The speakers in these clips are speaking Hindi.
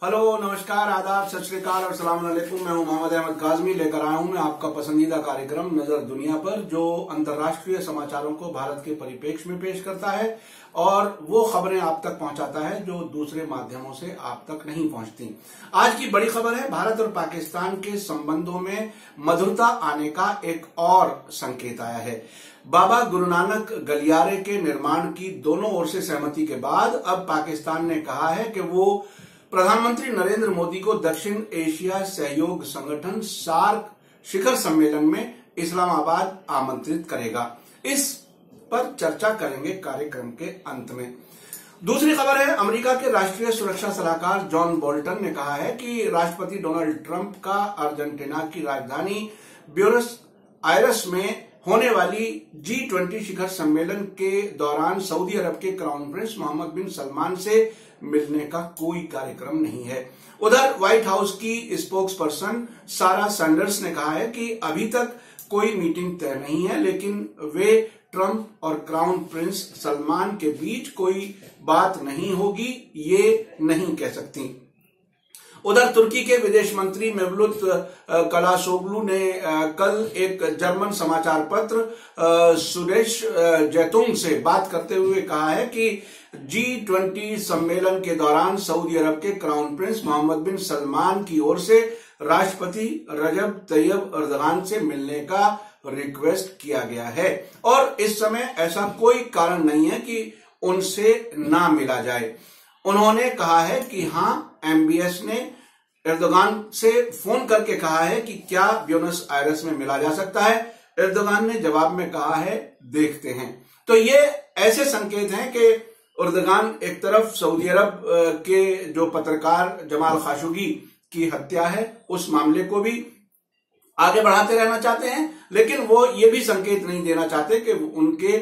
हेलो, नमस्कार, आदाब, सत श्री अकाल और सलाम अलैकुम। मैं हूं मोहम्मद अहमद काज़मी। लेकर आया हूं मैं आपका पसंदीदा कार्यक्रम नजर दुनिया पर, जो अंतर्राष्ट्रीय समाचारों को भारत के परिप्रेक्ष्य में पेश करता है और वो खबरें आप तक पहुंचाता है जो दूसरे माध्यमों से आप तक नहीं पहुंचती। आज की बड़ी खबर है, भारत और पाकिस्तान के संबंधों में मधुरता आने का एक और संकेत आया है। बाबा गुरु नानक गलियारे के निर्माण की दोनों ओर से सहमति के बाद अब पाकिस्तान ने कहा है कि वो प्रधानमंत्री नरेंद्र मोदी को दक्षिण एशिया सहयोग संगठन सार्क शिखर सम्मेलन में इस्लामाबाद आमंत्रित करेगा। इस पर चर्चा करेंगे कार्यक्रम के अंत में। दूसरी खबर है, अमेरिका के राष्ट्रीय सुरक्षा सलाहकार जॉन बोल्टन ने कहा है कि राष्ट्रपति डोनाल्ड ट्रंप का अर्जेंटीना की राजधानी ब्यूनस आयर्स में होने वाली G20 शिखर सम्मेलन के दौरान सऊदी अरब के क्राउन प्रिंस मोहम्मद बिन सलमान से मिलने का कोई कार्यक्रम नहीं है। उधर व्हाइट हाउस की स्पोक्स पर्सन सारा सैंडर्स ने कहा है कि अभी तक कोई मीटिंग तय नहीं है, लेकिन वे ट्रंप और क्राउन प्रिंस सलमान के बीच कोई बात नहीं होगी ये नहीं कह सकती। उधर तुर्की के विदेश मंत्री मेवलुत कलाशोगलू ने कल एक जर्मन समाचार पत्र सुदेश जैतून से बात करते हुए कहा है कि G20 सम्मेलन के दौरान सऊदी अरब के क्राउन प्रिंस मोहम्मद बिन सलमान की ओर से राष्ट्रपति रजब तैयब अर्दगान से मिलने का रिक्वेस्ट किया गया है और इस समय ऐसा कोई कारण नहीं है कि उनसे ना मिला जाए। उन्होंने कहा है कि हाँ, MBS ने एर्दोगान से फोन करके कहा है कि क्या ब्यूनस आयर्स में मिला जा सकता है। एर्दोगान ने जवाब में कहा है देखते हैं। तो ये ऐसे संकेत हैं कि एर्दोगान एक तरफ सऊदी अरब के जो पत्रकार जमाल खाशोगी की हत्या है उस मामले को भी आगे बढ़ाते रहना चाहते हैं, लेकिन वो ये भी संकेत नहीं देना चाहते कि उनके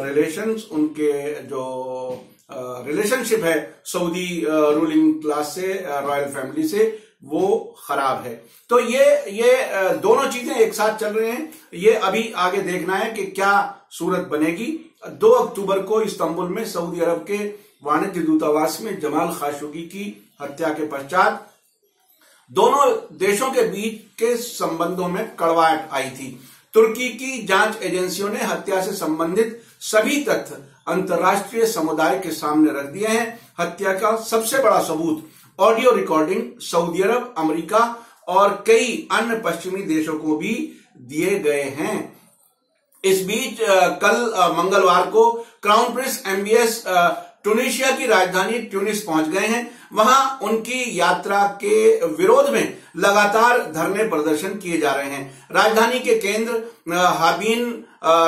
रिलेशंस, उनके जो रिलेशनशिप है सऊदी रूलिंग क्लास से, रॉयल फैमिली से, वो खराब है। तो ये दोनों चीजें एक साथ चल रहे हैं। ये अभी आगे देखना है कि क्या सूरत बनेगी। 2 अक्टूबर को इस्तांबुल में सऊदी अरब के वाणिज्य दूतावास में जमाल खाशोगी की हत्या के पश्चात दोनों देशों के बीच के संबंधों में कड़वाहट आई थी। तुर्की की जांच एजेंसियों ने हत्या से संबंधित सभी तथ्य अंतर्राष्ट्रीय समुदाय के सामने रख दिए हैं। हत्या का सबसे बड़ा सबूत ऑडियो रिकॉर्डिंग सऊदी अरब, अमेरिका और कई अन्य पश्चिमी देशों को भी दिए गए हैं। इस बीच कल मंगलवार को क्राउन प्रिंस MBS ट्यूनीशिया की राजधानी ट्यूनिस पहुंच गए हैं। वहां उनकी यात्रा के विरोध में लगातार धरने प्रदर्शन किए जा रहे हैं। राजधानी के केंद्र हाबीन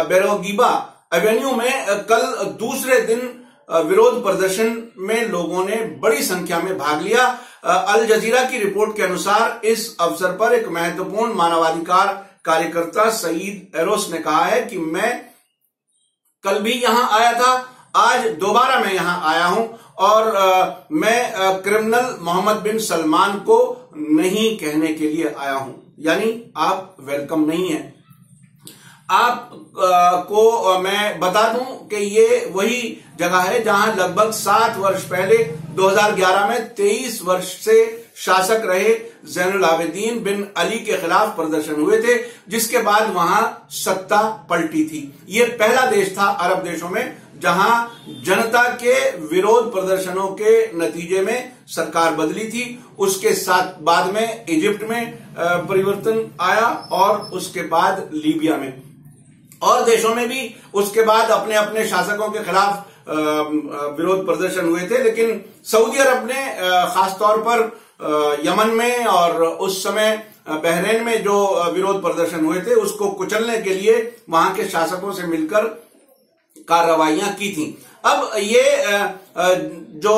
बेरोगीबा एवेन्यू में कल दूसरे दिन विरोध प्रदर्शन में लोगों ने बड़ी संख्या में भाग लिया। अल जजीरा की रिपोर्ट के अनुसार इस अवसर पर एक महत्वपूर्ण मानवाधिकार कार्यकर्ता सईद एरोस ने कहा है कि मैं कल भी यहां आया था, आज दोबारा मैं यहां आया हूं और मैं क्रिमिनल मोहम्मद बिन सलमान को नहीं कहने के लिए आया हूं। यानी आप वेलकम नहीं है। आप को मैं बता दूं कि ये वही जगह है जहां लगभग 7 वर्ष पहले 2011 में 23 वर्ष से शासक रहे ज़ैनुल आबिदीन बिन अली के खिलाफ प्रदर्शन हुए थे, जिसके बाद वहां सत्ता पलटी थी। ये पहला देश था अरब देशों में जहां जनता के विरोध प्रदर्शनों के नतीजे में सरकार बदली थी। उसके साथ बाद में इजिप्ट में परिवर्तन आया और उसके बाद लीबिया में, और देशों में भी उसके बाद अपने अपने शासकों के खिलाफ विरोध प्रदर्शन हुए थे। लेकिन सऊदी अरब ने खासतौर पर यमन में और उस समय बहरीन में जो विरोध प्रदर्शन हुए थे उसको कुचलने के लिए वहां के शासकों से मिलकर कार्रवाइयां की थी। अब ये जो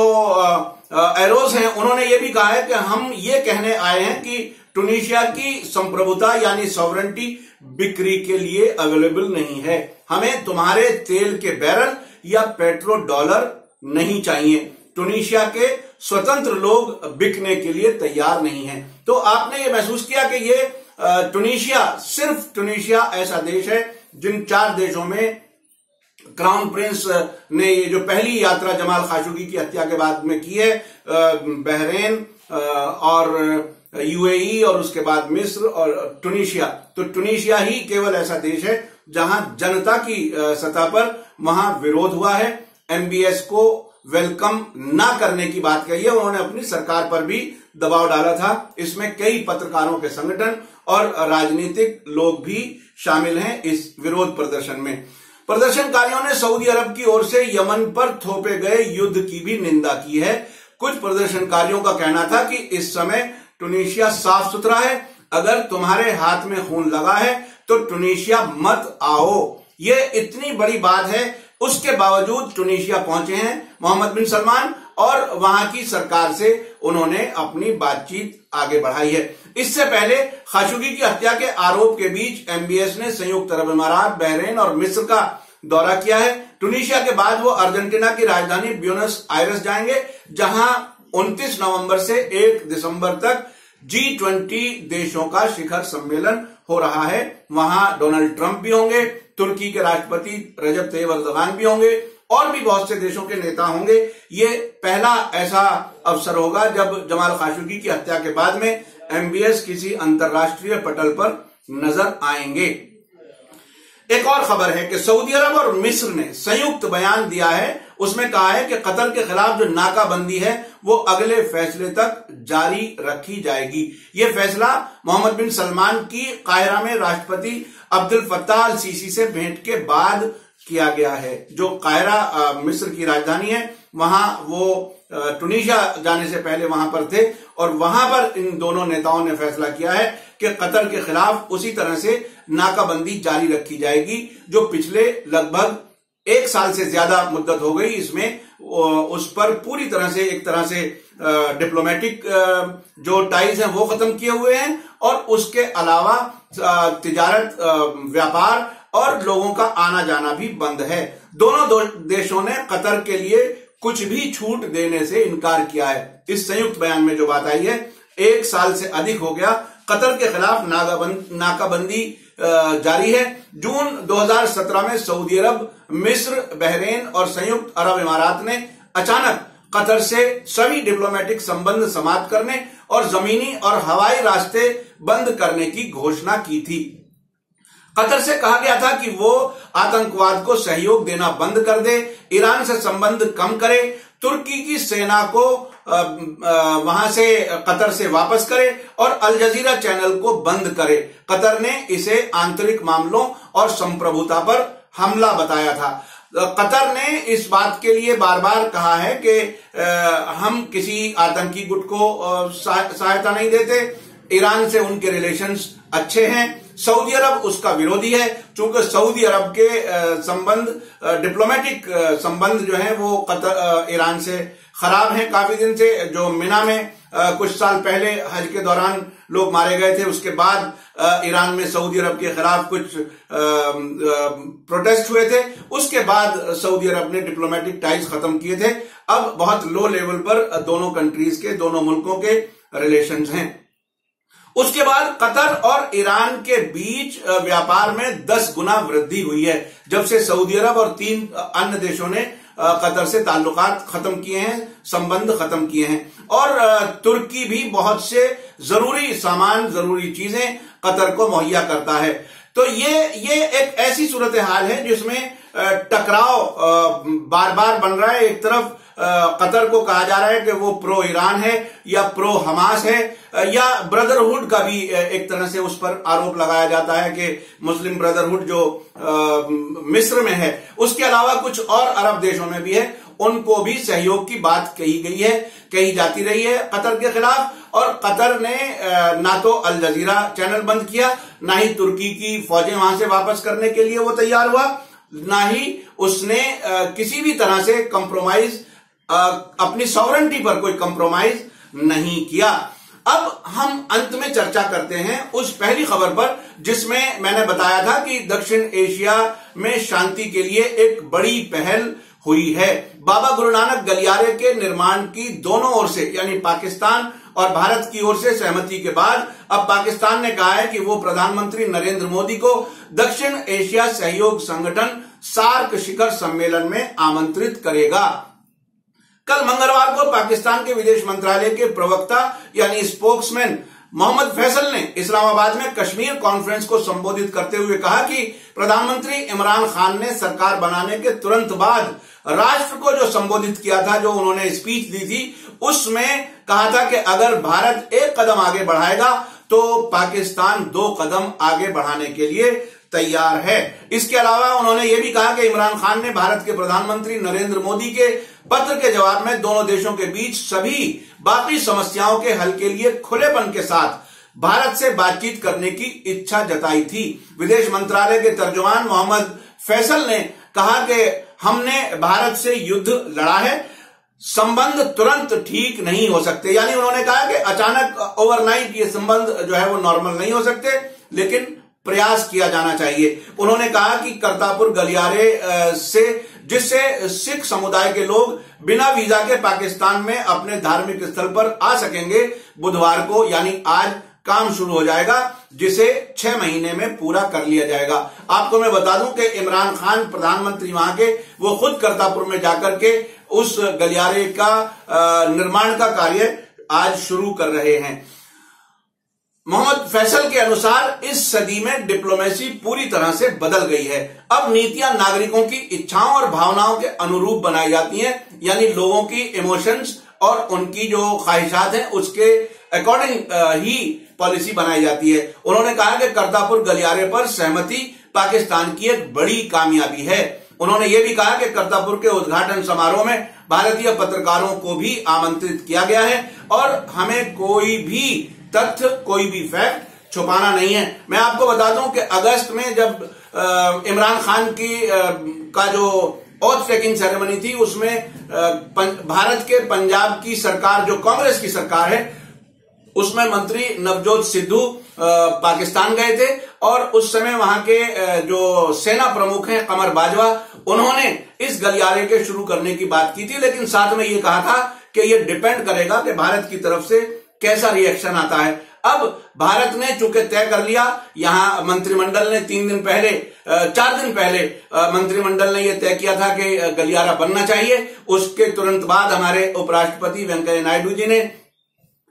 एरोस हैं उन्होंने ये भी कहा है कि हम ये कहने आए हैं कि ट्यूनीशिया की संप्रभुता यानी सॉवरेंटी बिक्री के लिए अवेलेबल नहीं है। हमें तुम्हारे तेल के बैरल या पेट्रो डॉलर नहीं चाहिए। ट्यूनीशिया के स्वतंत्र लोग बिकने के लिए तैयार नहीं हैं। तो आपने ये महसूस किया कि ये ट्यूनीशिया, सिर्फ ट्यूनीशिया ऐसा देश है जिन 4 देशों में क्राउन प्रिंस ने ये जो पहली यात्रा जमाल खाशोगी की हत्या के बाद में की है, बहरीन और यूएई और उसके बाद मिस्र और टुनीशिया, तो टुनीशिया ही केवल ऐसा देश है जहां जनता की सतह पर वहां विरोध हुआ है। एमबीएस को वेलकम ना करने की बात कही है, उन्होंने अपनी सरकार पर भी दबाव डाला था। इसमें कई पत्रकारों के संगठन और राजनीतिक लोग भी शामिल हैं इस विरोध प्रदर्शन में। प्रदर्शनकारियों ने सऊदी अरब की ओर से यमन पर थोपे गए युद्ध की भी निंदा की है। कुछ प्रदर्शनकारियों का कहना था कि इस समय टुनीशिया साफ सुथरा है, अगर तुम्हारे हाथ में खून लगा है तो टुनीशिया मत आओ। ये इतनी बड़ी बात है, उसके बावजूद टुनीशिया पहुंचे हैं मोहम्मद बिन सलमान और वहां की सरकार से उन्होंने अपनी बातचीत आगे बढ़ाई है। इससे पहले खाशोगी की हत्या के आरोप के बीच एमबीएस ने संयुक्त अरब अमारात, बहरीन और मिस्र का दौरा किया है। टुनीशिया के बाद वो अर्जेंटीना की राजधानी ब्यूनस आयर्स जाएंगे, जहां 29 नवंबर से 1 दिसंबर तक G20 देशों का शिखर सम्मेलन हो रहा है। वहां डोनाल्ड ट्रंप भी होंगे, तुर्की के राष्ट्रपति रजब तैयब एर्दोगान भी होंगे और भी बहुत से देशों के नेता होंगे। ये पहला ऐसा अवसर होगा जब जमाल खाशोगी की हत्या के बाद में एमबीएस किसी अंतर्राष्ट्रीय पटल पर नजर आएंगे। एक और खबर है कि सऊदी अरब और मिस्र ने संयुक्त बयान दिया है। उसमें कहा है कि कतर के खिलाफ जो नाकाबंदी है वो अगले फैसले तक जारी रखी जाएगी। ये फैसला मोहम्मद बिन सलमान की काहिरा में राष्ट्रपति अब्दुल फत्ताह अल सीसी से भेंट के बाद किया गया है। जो काहिरा मिस्र की राजधानी है, वहां वो टुनीशिया जाने से पहले वहां पर थे और वहां पर इन दोनों नेताओं ने फैसला किया है कि कतर के खिलाफ उसी तरह से नाकाबंदी जारी रखी जाएगी जो पिछले लगभग 1 साल से ज्यादा मुद्दत हो गई। इसमें उस पर पूरी तरह से एक तरह से डिप्लोमेटिक जो टाइज हैं वो खत्म किए हुए हैं और उसके अलावा तिजारत, व्यापार और लोगों का आना जाना भी बंद है। दोनों देशों ने कतर के लिए कुछ भी छूट देने से इनकार किया है। इस संयुक्त बयान में जो बात आई है, 1 साल से अधिक हो गया कतर के खिलाफ नाकाबंदी जारी है। जून 2017 में सऊदी अरब, मिस्र, बहरीन और संयुक्त अरब अमारात ने अचानक कतर से सभी डिप्लोमेटिक संबंध समाप्त करने और जमीनी और हवाई रास्ते बंद करने की घोषणा की थी। कतर से कहा गया था कि वो आतंकवाद को सहयोग देना बंद कर दे, ईरान से संबंध कम करे, तुर्की की सेना को वहां से कतर से वापस करे और अल जजीरा चैनल को बंद करे। कतर ने इसे आंतरिक मामलों और संप्रभुता पर हमला बताया था। कतर ने इस बात के लिए बार बार कहा है कि हम किसी आतंकी गुट को सहायता नहीं देते, ईरान से उनके रिलेशंस अच्छे हैं। सऊदी अरब उसका विरोधी है, चूंकि सऊदी अरब के संबंध, डिप्लोमेटिक संबंध जो है वो ईरान से खराब हैं काफी दिन से। जो मिना में कुछ साल पहले हज के दौरान लोग मारे गए थे, उसके बाद ईरान में सऊदी अरब के खिलाफ कुछ प्रोटेस्ट हुए थे, उसके बाद सऊदी अरब ने डिप्लोमेटिक टाइज खत्म किए थे। अब बहुत लो लेवल पर दोनों कंट्रीज के, दोनों मुल्कों के रिलेशंस हैं। उसके बाद कतर और ईरान के बीच व्यापार में 10 गुना वृद्धि हुई है जब से सऊदी अरब और 3 अन्य देशों ने कतर से ताल्लुकात खत्म किए हैं, संबंध खत्म किए हैं। और तुर्की भी बहुत से जरूरी सामान, जरूरी चीजें कतर को मुहैया करता है। तो ये एक ऐसी सूरत हाल है जिसमें टकराव बार बार बन रहा है। एक तरफ कतर को कहा जा रहा है कि वो प्रो ईरान है या प्रो हमास है, या ब्रदरहुड का भी एक तरह से उस पर आरोप लगाया जाता है कि मुस्लिम ब्रदरहुड जो मिस्र में है, उसके अलावा कुछ और अरब देशों में भी है, उनको भी सहयोग की बात कही गई है, कही जाती रही है कतर के खिलाफ। और कतर ने ना तो अल जजीरा चैनल बंद किया, ना ही तुर्की की फौजें वहां से वापस करने के लिए वो तैयार हुआ, ना ही उसने किसी भी तरह से कंप्रोमाइज, अपनी सॉवरेंटी पर कोई कंप्रोमाइज नहीं किया। अब हम अंत में चर्चा करते हैं उस पहली खबर पर जिसमें मैंने बताया था कि दक्षिण एशिया में शांति के लिए एक बड़ी पहल हुई है। बाबा गुरु नानक गलियारे के निर्माण की दोनों ओर से, यानी पाकिस्तान और भारत की ओर से सहमति के बाद अब पाकिस्तान ने कहा है कि वो प्रधानमंत्री नरेंद्र मोदी को दक्षिण एशिया सहयोग संगठन सार्क शिखर सम्मेलन में आमंत्रित करेगा। कल मंगलवार को पाकिस्तान के विदेश मंत्रालय के प्रवक्ता यानी स्पोक्समैन मोहम्मद फैसल ने इस्लामाबाद में कश्मीर कॉन्फ्रेंस को संबोधित करते हुए कहा कि प्रधानमंत्री इमरान खान ने सरकार बनाने के तुरंत बाद राष्ट्र को जो संबोधित किया था, जो उन्होंने स्पीच दी थी, उसमें कहा था कि अगर भारत एक कदम आगे बढ़ाएगा तो पाकिस्तान 2 कदम आगे बढ़ाने के लिए तैयार है। इसके अलावा उन्होंने ये भी कहा कि इमरान खान ने भारत के प्रधानमंत्री नरेंद्र मोदी के पत्र के जवाब में दोनों देशों के बीच सभी बाकी समस्याओं के हल के लिए खुलेपन के साथ भारत से बातचीत करने की इच्छा जताई थी। विदेश मंत्रालय के तर्जुमान मोहम्मद फैसल ने कहा कि हमने भारत से युद्ध लड़ा है, संबंध तुरंत ठीक नहीं हो सकते। यानी उन्होंने कहा कि अचानक ओवरनाइट ये संबंध जो है वो नॉर्मल नहीं हो सकते, लेकिन प्रयास किया जाना चाहिए। उन्होंने कहा कि करतारपुर गलियारे से जिससे सिख समुदाय के लोग बिना वीजा के पाकिस्तान में अपने धार्मिक स्थल पर आ सकेंगे, बुधवार को यानी आज काम शुरू हो जाएगा, जिसे 6 महीने में पूरा कर लिया जाएगा। आपको मैं बता दूं कि इमरान खान प्रधानमंत्री वहां के, वो खुद करतारपुर में जाकर के उस गलियारे का निर्माण का कार्य आज शुरू कर रहे हैं। मोहम्मद फैसल के अनुसार इस सदी में डिप्लोमेसी पूरी तरह से बदल गई है। अब नीतियां नागरिकों की इच्छाओं और भावनाओं के अनुरूप बनाई जाती हैं, यानी लोगों की इमोशंस और उनकी जो ख्वाहिशात हैं उसके अकॉर्डिंग ही पॉलिसी बनाई जाती है। उन्होंने कहा कि करतारपुर गलियारे पर सहमति पाकिस्तान की एक बड़ी कामयाबी है। उन्होंने ये भी कहा कि करतारपुर के उद्घाटन समारोह में भारतीय पत्रकारों को भी आमंत्रित किया गया है और हमें कोई भी तथ्य, कोई भी फैक्ट छुपाना नहीं है। मैं आपको बता दूं कि अगस्त में जब इमरान खान की का जो ओथ टेकिंग सेरेमनी थी, उसमें भारत के पंजाब की सरकार, जो कांग्रेस की सरकार है, उसमें मंत्री नवजोत सिद्धू पाकिस्तान गए थे और उस समय वहां के जो सेना प्रमुख हैं कमर बाजवा, उन्होंने इस गलियारे के शुरू करने की बात की थी, लेकिन साथ में ये कहा था कि ये डिपेंड करेगा कि भारत की तरफ से कैसा रिएक्शन आता है। अब भारत ने चूंकि तय कर लिया, यहां मंत्रिमंडल ने 4 दिन पहले मंत्रिमंडल ने यह तय किया था कि गलियारा बनना चाहिए। उसके तुरंत बाद हमारे उपराष्ट्रपति वेंकैया नायडू जी ने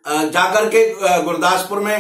जाकर के गुरदासपुर में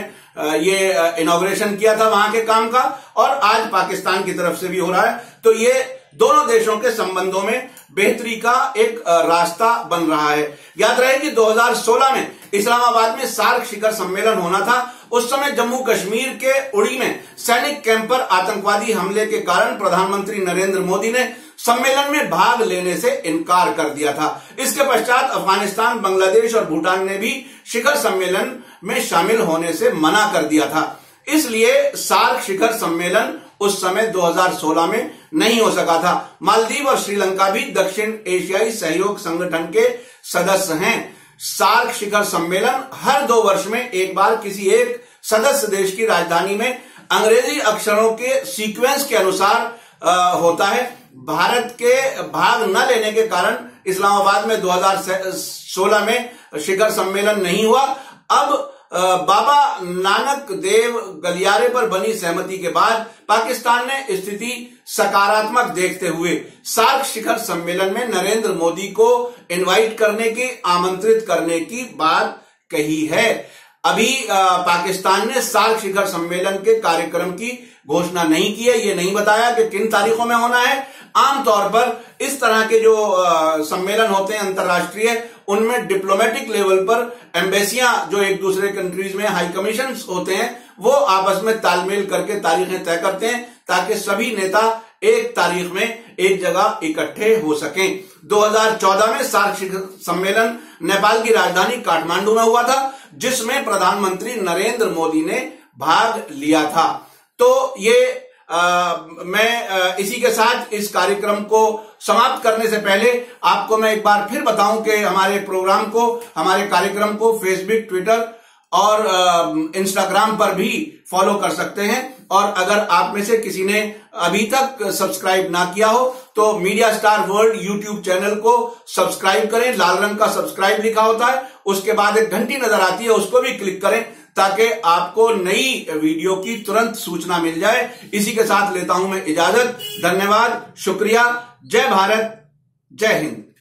ये इनॉग्रेशन किया था वहां के काम का, और आज पाकिस्तान की तरफ से भी हो रहा है। तो ये दोनों देशों के संबंधों में बेहतरी का एक रास्ता बन रहा है। याद रहे कि 2016 में इस्लामाबाद में सार्क शिखर सम्मेलन होना था। उस समय जम्मू कश्मीर के उड़ी में सैनिक कैंप पर आतंकवादी हमले के कारण प्रधानमंत्री नरेंद्र मोदी ने सम्मेलन में भाग लेने से इनकार कर दिया था। इसके पश्चात अफगानिस्तान, बांग्लादेश और भूटान ने भी शिखर सम्मेलन में शामिल होने से मना कर दिया था। इसलिए सार्क शिखर सम्मेलन उस समय 2016 में नहीं हो सका था। मालदीव और श्रीलंका भी दक्षिण एशियाई सहयोग संगठन के सदस्य हैं। सार्क शिखर सम्मेलन हर 2 वर्ष में एक बार किसी एक सदस्य देश की राजधानी में अंग्रेजी अक्षरों के सीक्वेंस के अनुसार होता है। भारत के भाग न लेने के कारण इस्लामाबाद में 2016 में शिखर सम्मेलन नहीं हुआ। अब बाबा नानक देव गलियारे पर बनी सहमति के बाद पाकिस्तान ने स्थिति सकारात्मक देखते हुए सार्क शिखर सम्मेलन में नरेंद्र मोदी को इनवाइट करने की, आमंत्रित करने की बात कही है। अभी पाकिस्तान ने सार्क शिखर सम्मेलन के कार्यक्रम की घोषणा नहीं की है। ये नहीं बताया कि किन तारीखों में होना है। आमतौर पर इस तरह के जो सम्मेलन होते हैं अंतर्राष्ट्रीय, उनमें डिप्लोमेटिक लेवल पर एम्बेसियां, जो एक दूसरे कंट्रीज में हाई कमीशन होते हैं, वो आपस में तालमेल करके तारीखें तय करते हैं ताकि सभी नेता एक तारीख में एक जगह इकट्ठे हो सकें। 2014 में सार्क शिखर सम्मेलन नेपाल की राजधानी काठमांडू में हुआ था, जिसमें प्रधानमंत्री नरेंद्र मोदी ने भाग लिया था। तो ये मैं इसी के साथ इस कार्यक्रम को समाप्त करने से पहले आपको मैं एक बार फिर बताऊं कि हमारे प्रोग्राम को, हमारे कार्यक्रम को फेसबुक, ट्विटर और इंस्टाग्राम पर भी फॉलो कर सकते हैं। और अगर आप में से किसी ने अभी तक सब्सक्राइब ना किया हो तो media star world YouTube channel को सब्सक्राइब करें। लाल रंग का सब्सक्राइब लिखा होता है, उसके बाद एक घंटी नजर आती है, उसको भी क्लिक करें ताकि आपको नई वीडियो की तुरंत सूचना मिल जाए। इसी के साथ लेता हूं मैं इजाजत। धन्यवाद, शुक्रिया, जय भारत, जय हिंद।